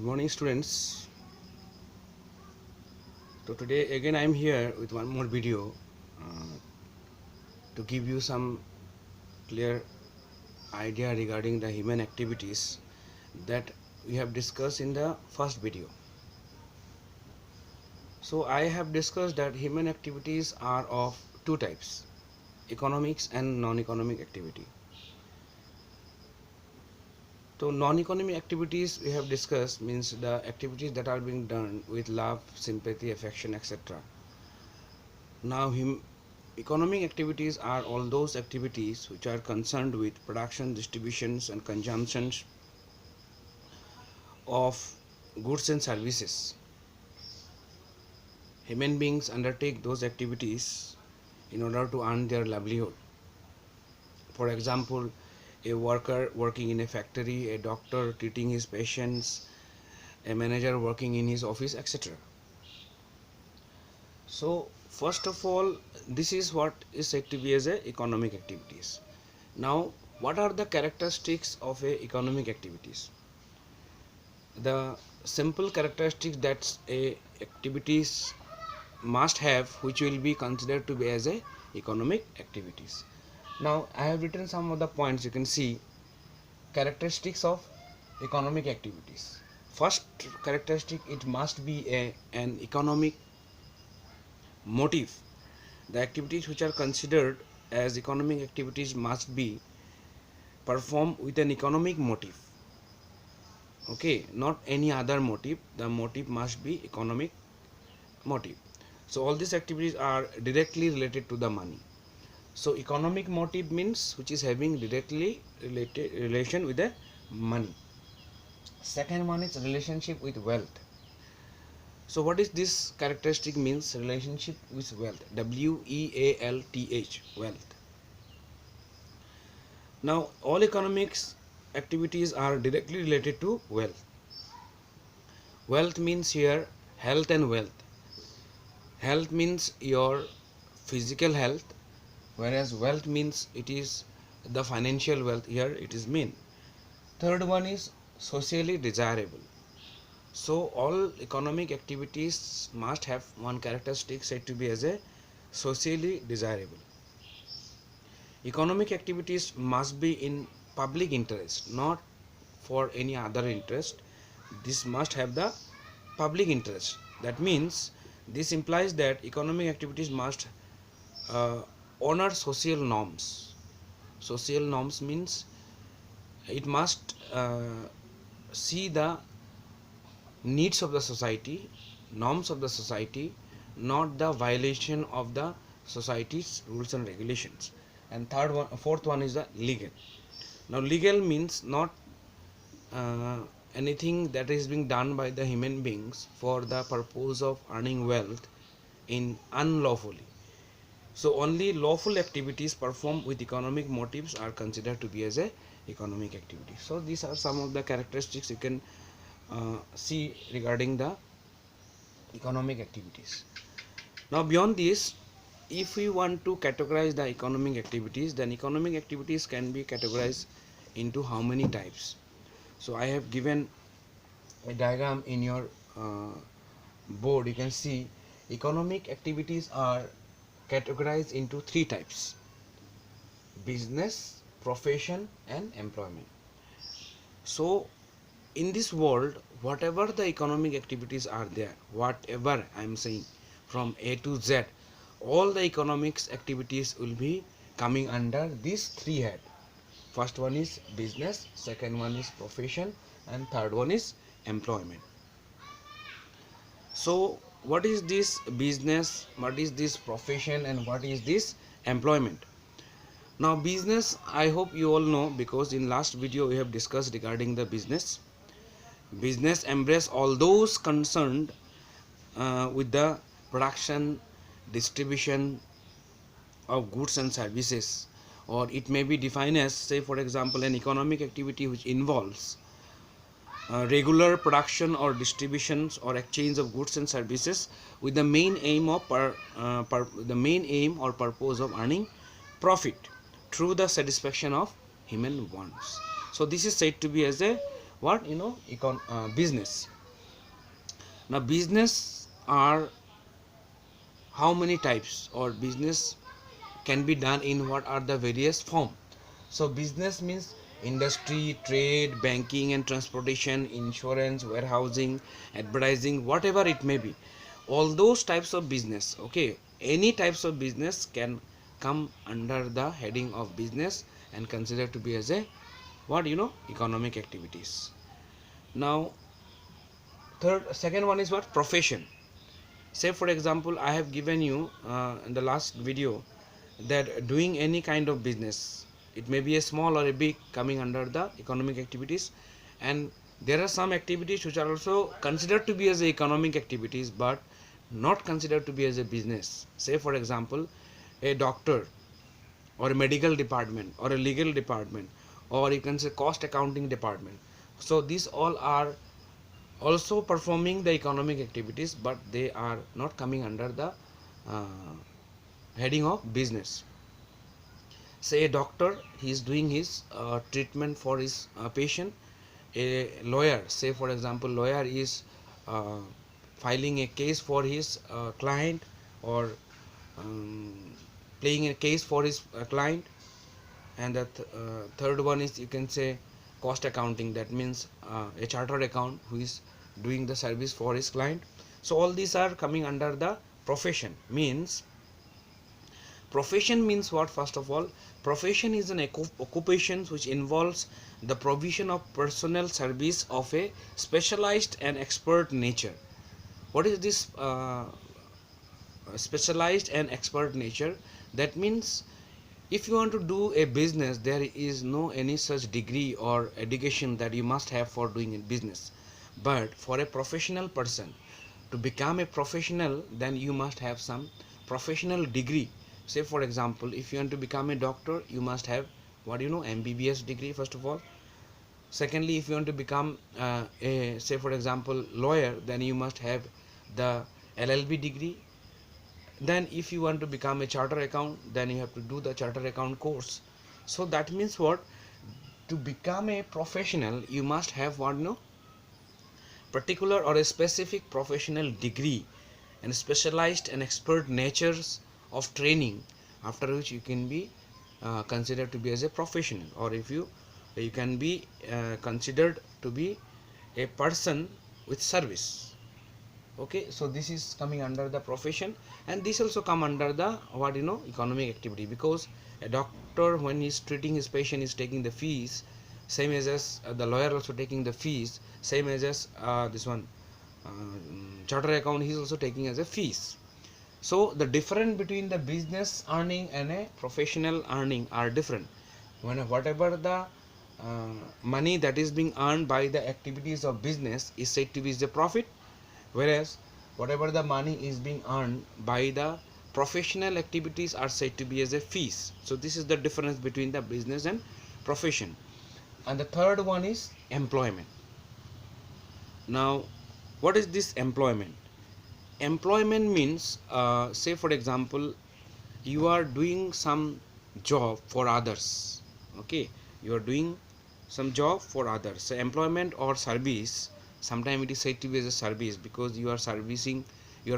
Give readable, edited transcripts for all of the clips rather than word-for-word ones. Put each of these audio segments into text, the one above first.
Good morning, students. So today again I am here with one more video uh, to give you some clear idea regarding the human activities that we have discussed in the first video. So I have discussed that human activities are of two types: economics and non-economic activity. So non-economic activities we have discussed means the activities that are being done with love, sympathy, affection, etc. Now economic activities are all those activities which are concerned with production, distributions and consumptions of goods and services. Human beings undertake those activities in order to earn their livelihood. For example, a worker working in a factory, a doctor treating his patients, a manager working in his office, etc. So first of all, this is what is said to be as a economic activities. Now, what are the characteristics of a economic activities? The simple characteristics that a activities must have, which will be considered to be as a economic activities. Now I have written some of the points. You can see characteristics of economic activities. First characteristic, it must be an economic motive. The activities which are considered as economic activities must be performed with an economic motive. Okay, not any other motive. The motive must be economic motive. So all these activities are directly related to the money. So economic motive means which is having directly related relation with the money. Second one is relationship with wealth. So what is this characteristic means? Relationship with wealth. WEALTH, wealth. Now all economics activities are directly related to wealth. Wealth means here health and wealth. Health means your physical health, whereas wealth means it is the financial wealth. Here it is mean. Third one is socially desirable. So all economic activities must have one characteristic said to be as a socially desirable. Economic activities must be in public interest, not for any other interest. This must have the public interest. That means this implies that economic activities must honor social norms. Social norms means it must see the needs of the society, norms of the society, not the violation of the society's rules and regulations. And fourth one is the legal. Now legal means not anything that is being done by the human beings for the purpose of earning wealth in unlawfully. So only lawful activities performed with economic motives are considered to be as a economic activity. So these are some of the characteristics you can see regarding the economic activities. Now beyond this, if we want to categorize the economic activities, then economic activities can be categorized into how many types. So I have given a diagram in your board. You can see economic activities are categorized into three types: business, profession and employment. So in this world, whatever the economic activities are there, whatever I am saying from A to Z, all the economics activities will be coming under these three head. First one is business, second one is profession and third one is employment. So what is this business, what is this profession and what is this employment? Now business, I hope you all know, because in last video we have discussed regarding the business. Business embrace all those concerned with the production, distribution of goods and services, or it may be defined as, say for example, an economic activity which involves regular production or distributions or exchange of goods and services with the main aim of the main aim or purpose of earning profit through the satisfaction of human wants. So this is said to be as a what business. Now business are how many types, or business can be done in what are the various form. So business means industry, trade, banking and transportation, insurance, warehousing, advertising, whatever it may be, all those types of business. Okay, any types of business can come under the heading of business and considered to be as a economic activities. Now second one is what? Profession. Say for example, I have given you in the last video that doing any kind of business, it may be a small or a big, coming under the economic activities. And there are some activities which are also considered to be as economic activities but not considered to be as a business. Say for example, a doctor, or a medical department, or a legal department, or you can say cost accounting department. So these all are also performing the economic activities, but they are not coming under the uh, heading of business. Say a doctor, he is doing his treatment for his patient. A lawyer, say for example, lawyer is uh, filing a case for his client, or um, playing a case for his client. And the third one is, you can say, cost accounting. That means a chartered account who is doing the service for his client. So all these are coming under the profession. Profession means what? First of all, profession is an occupation which involves the provision of personal service of a specialized and expert nature. What is this specialized and expert nature? That means if you want to do a business, there is no any such degree or education that you must have for doing a business. But for a professional person to become a professional, then you must have some professional degree. Say for example, if you want to become a doctor, you must have MBBS degree first of all. Secondly, if you want to become a, say for example, lawyer, then you must have the LLB degree. Then if you want to become a charter account, then you have to do the charter account course. So that means what? To become a professional, you must have particular or a specific professional degree and specialized and expert natures of training, after which you can be considered to be as a professional, or if you can be considered to be a person with service. Okay, so this is coming under the profession, and this also come under the economic activity, because a doctor, when he's treating his patient, is taking the fees, same as the lawyer also taking the fees, same as this one charter account, he is also taking as a fees. So the difference between the business earning and a professional earning are different. When whatever the money that is being earned by the activities of business is said to be the profit, whereas whatever the money is being earned by the professional activities are said to be as a fees. So this is the difference between the business and profession. And the third one is employment. Now what is this employment? Employment means say for example, you are doing some job for others. Okay, you are doing some job for others. So employment or service, sometimes it is said to be as a service, because you are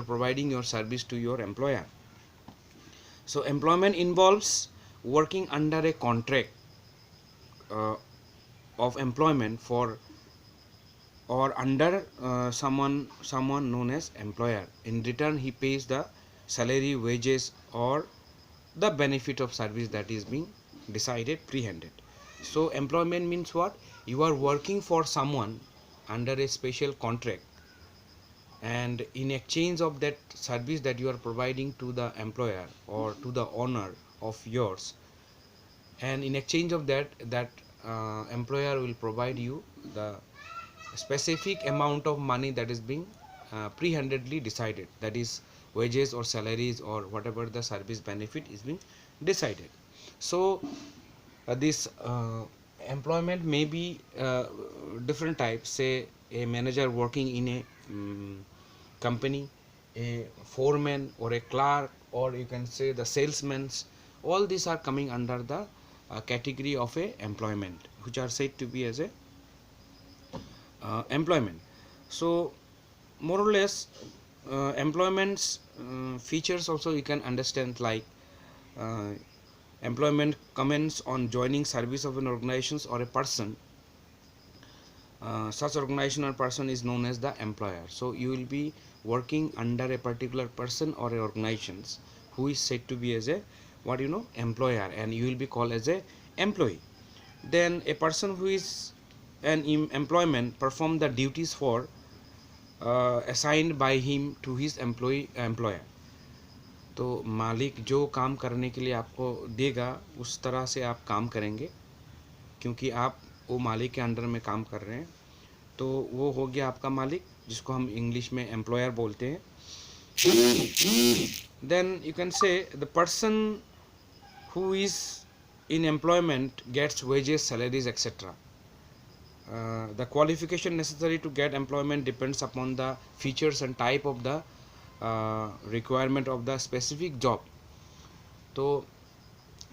providing your service to your employer. So employment involves working under a contract uh, of employment for, or under someone known as employer. In return, he pays the salary, wages, or the benefit of service that is being decided pre-handed. So employment means what? You are working for someone under a special contract, and in exchange of that service that you are providing to the employer or to the owner of yours, and in exchange of that employer will provide you the specific amount of money that is being pre-handedly decided, that is wages or salaries or whatever the service benefit is being decided. So this employment may be different types. Say a manager working in a company, a foreman or a clerk, or you can say the salesmen. All these are coming under the category of a employment, which are said to be as a employment. So more or less employment's features also you can understand, like uh, employment comments on joining service of an organization or a person. Such organization or person is known as the employer. So you will be working under a particular person or a organizations who is said to be as a what employer, and you will be called as a employee. Then a person who is an employment perform the duties for assigned by him to his employer. तो मालिक जो काम करने के लिए आपको देगा उस तरह से आप काम करेंगे, क्योंकि आप वो मालिक के अंडर में काम कर रहे हैं। तो वो हो गया आपका मालिक, जिसको हम इंग्लिश में एम्प्लॉयर बोलते हैं। Then you can say the person who is in employment gets wages, salaries, etc. The qualification necessary to get employment depends upon the features and type of the requirement of the specific job. तो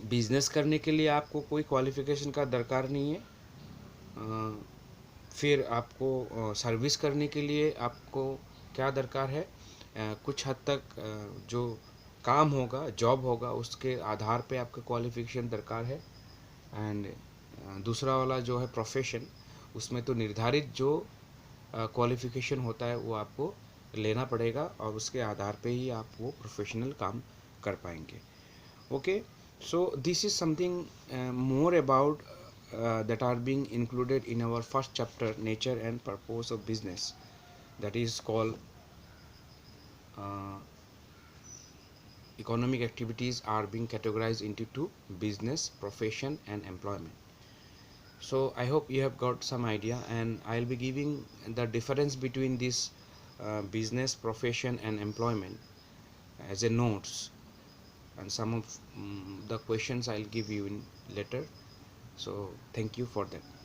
business करने के लिए आपको कोई qualification का दरकार नहीं है। फिर आपको सर्विस करने के लिए आपको क्या दरकार है, कुछ हद तक जो काम होगा, जॉब होगा, उसके आधार पे आपका क्वालिफिकेशन दरकार है। एंड दूसरा वाला जो है प्रोफेशन, उसमें तो निर्धारित जो क्वालिफिकेशन होता है वो आपको लेना पड़ेगा, और उसके आधार पे ही आप वो प्रोफेशनल काम कर पाएंगे। Okay, so this is something more about that are being included in our first chapter, nature and purpose of business, that is called economic activities are being categorized into two: business, profession and employment. So I hope you have got some idea, and I'll be giving the difference between this business, profession and employment as a notes, and some of the questions I'll give you in later. So thank you for that.